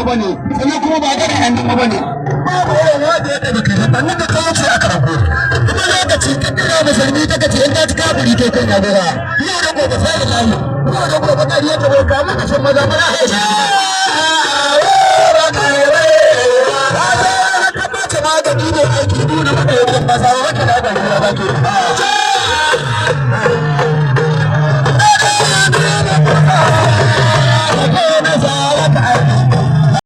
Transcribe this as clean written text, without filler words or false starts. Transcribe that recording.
bane sannan kuma ba ga yan dama bane babu yawan wanda ya daga kai dan da kawo ce aka rabu kuma lokaci kira musulmi take ce in ta ci kafiri kai kan ya gora yau da gobe sai da layi yau da gobe kariya ta bai ka maka shan maza mana